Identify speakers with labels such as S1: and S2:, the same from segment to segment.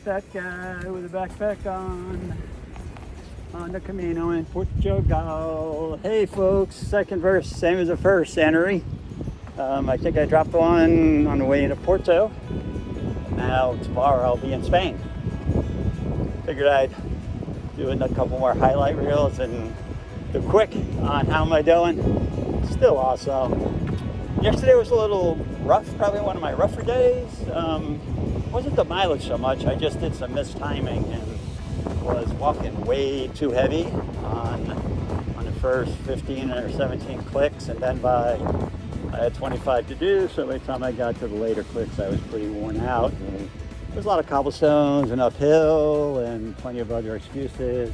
S1: that guy with a backpack on the Camino in Portugal. Hey folks, second verse, same as the first, Sanary. I think I dropped one on the way into Porto. Now tomorrow I'll be in Spain. Figured I'd do a couple more highlight reels and do quick on how am I doing. Still awesome. Yesterday was a little rough, probably one of my rougher days. Wasn't the mileage so much, I just did some mistiming and was walking way too heavy on the first 15 or 17 clicks, and then I had 25 to do, so by the time I got to the later clicks I was pretty worn out. And there's a lot of cobblestones and uphill and plenty of other excuses.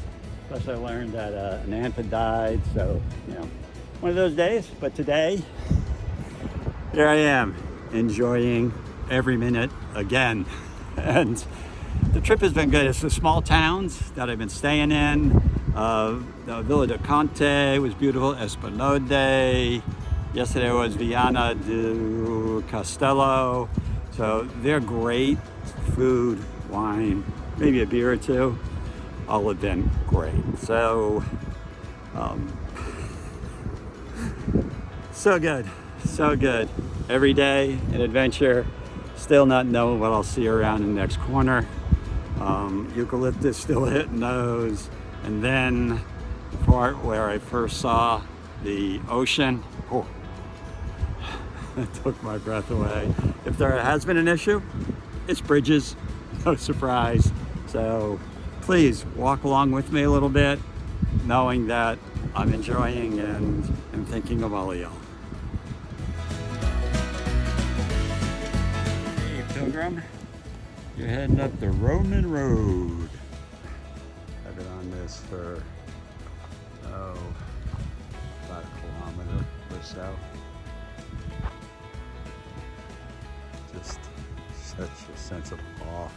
S1: Plus I learned that an aunt had died, so one of those days. But today, here I am, enjoying every minute again. And the trip has been good. It's the small towns that I've been staying in. The Villa de Conte was beautiful, Esplanade. Yesterday was Viana do Castello. So they're great. Food, wine, maybe a beer or two. All have been great. So, so good. So good. Every day an adventure. Still not knowing what I'll see around the next corner. Eucalyptus still hitting those. And then the part where I first saw the ocean. Oh, that took my breath away. If there has been an issue, it's bridges. No surprise. So please walk along with me a little bit, knowing that I'm enjoying and thinking of all of y'all. Pilgrim, you're heading up the Roman Road. I've been on this for about a kilometer or so. Just such a sense of awe.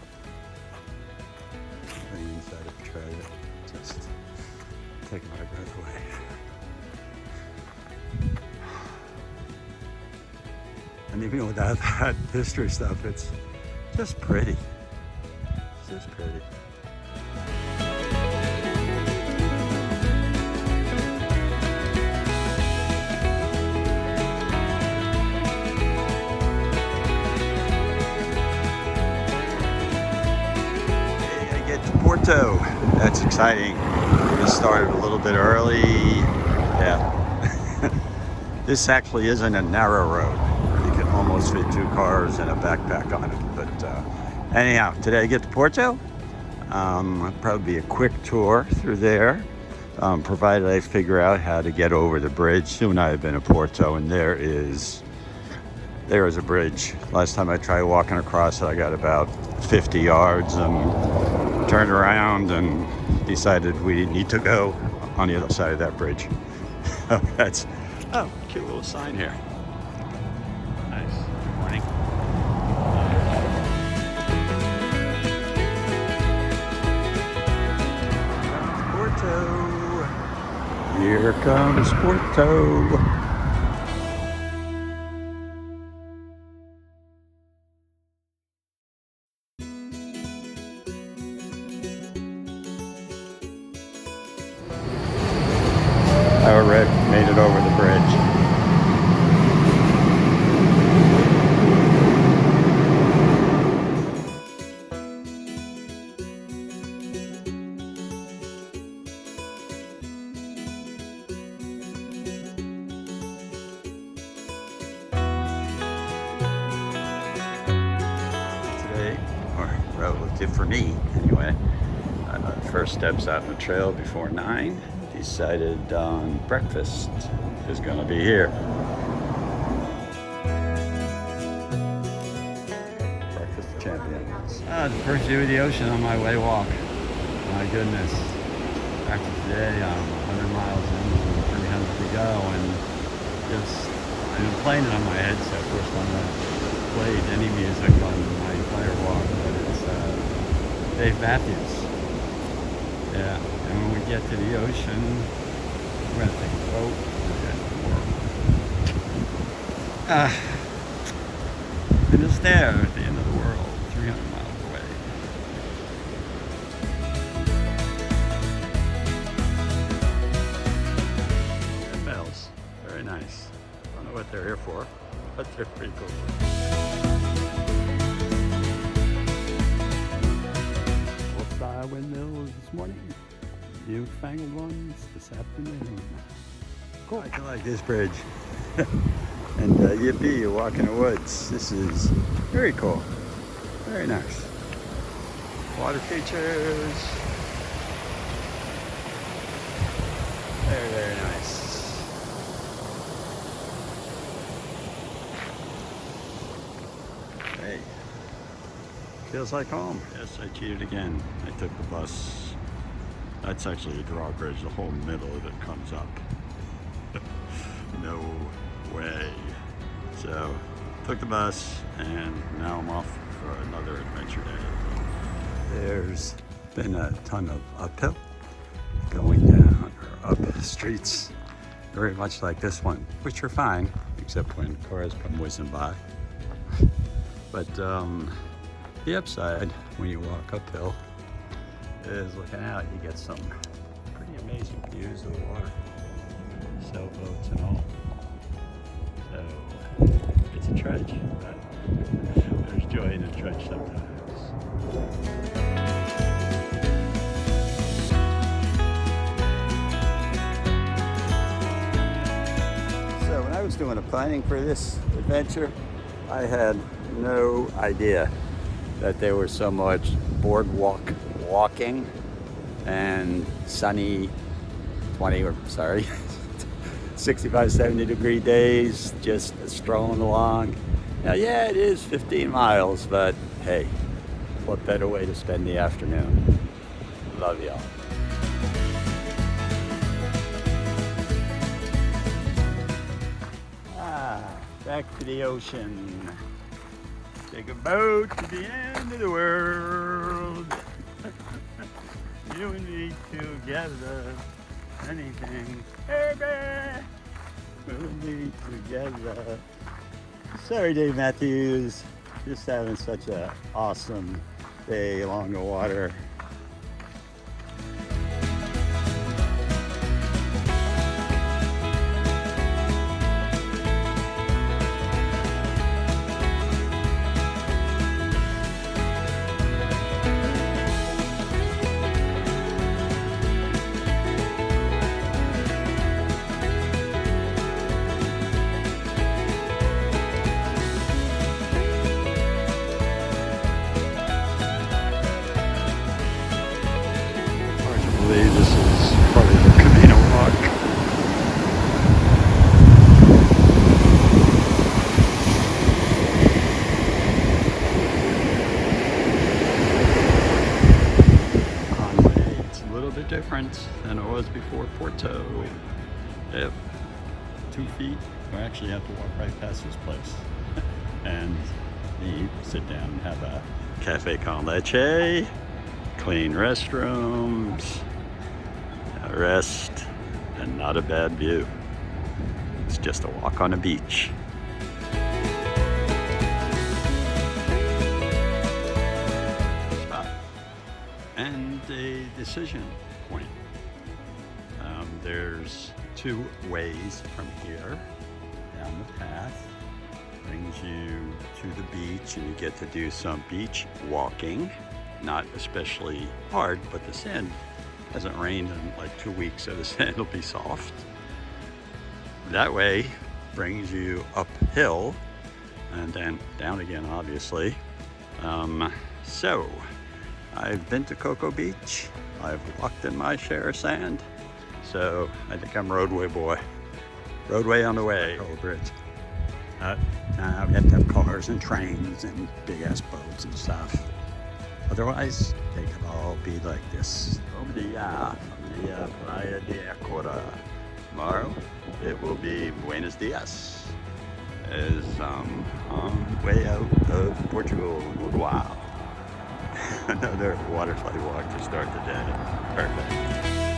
S1: The inside of the trailer, just taking my breath away. And even without that history stuff, it's just pretty. It's just pretty. Hey, I get to Porto. That's exciting. We started a little bit early. Yeah. This actually isn't a narrow road. Almost fit 2 cars and a backpack on it. But anyhow, today I get to Porto. It'll probably be a quick tour through there, provided I figure out how to get over the bridge. Sue and I have been to Porto, and there is a bridge. Last time I tried walking across it, I got about 50 yards and turned around and decided we need to go on the other side of that bridge. That's cute little sign here. Nice. Good morning. Porto. Here comes Porto. I already made it over the bridge. Relative for me anyway. First steps out in the trail before 9. Decided on breakfast is going to be here. Breakfast of champions. The first view of the ocean on my way walk. My goodness. After today, I'm 100 miles in, 300 to go, and just I've been playing it on my headset. First time I played any music on my entire walk, but it's Dave Matthews. Yeah, and when we get to the ocean, we're gonna take a boat and it's there at the end of the world, 300 miles away. Very cool. Old style windmills this morning. Newfangled ones this afternoon. Cool. I like this bridge. And yippee, you walk in the woods. This is very cool. Very nice. Water features. Very, very nice. Hey, feels like home. Yes, I cheated again. I took the bus. That's actually a drawbridge. The whole middle of it comes up. No way. So, took the bus, and now I'm off for another adventure day. There's been a ton of uphill going down or up streets, very much like this one, which are fine, except when cars come whizzing by. But the upside when you walk uphill is looking out, you get some pretty amazing views of the water, sailboats and all. So it's a trudge, but there's joy in a trudge sometimes. So when I was doing the planning for this adventure, I had no idea that there was so much boardwalk walking and sunny 65, 70 degree days, just strolling along. Now, yeah, it is 15 miles, but hey, what better way to spend the afternoon? Love y'all. Back to the ocean. Take a boat to the end of the world. You and me together. Anything, baby. We'll be together. Sorry, Dave Matthews. Just having such an awesome day along the water. This is probably the Camino walk. Conway, it's a little bit different than it was before Porto. Yep, 2 feet. We actually have to walk right past this place and sit down and have a cafe con leche, clean restrooms, rest, and not a bad view. It's just a walk on a beach. And a decision point. There's 2 ways from here down the path. Brings you to the beach, and you get to do some beach walking. Not especially hard, but the sand hasn't rained in like 2 weeks, so the sand will be soft. That way brings you uphill and then down again, obviously. So I've been to Cocoa Beach. I've walked in my share of sand. So I think I'm roadway boy. Roadway on the way. Oh, bridge. Now we have to have cars and trains and big ass boats and stuff. Otherwise, they could all be like this. Playa de Acora. Tomorrow, it will be Buenos Dias. As on the way out of Portugal. Wow. Another waterfly walk to start the day. Perfect.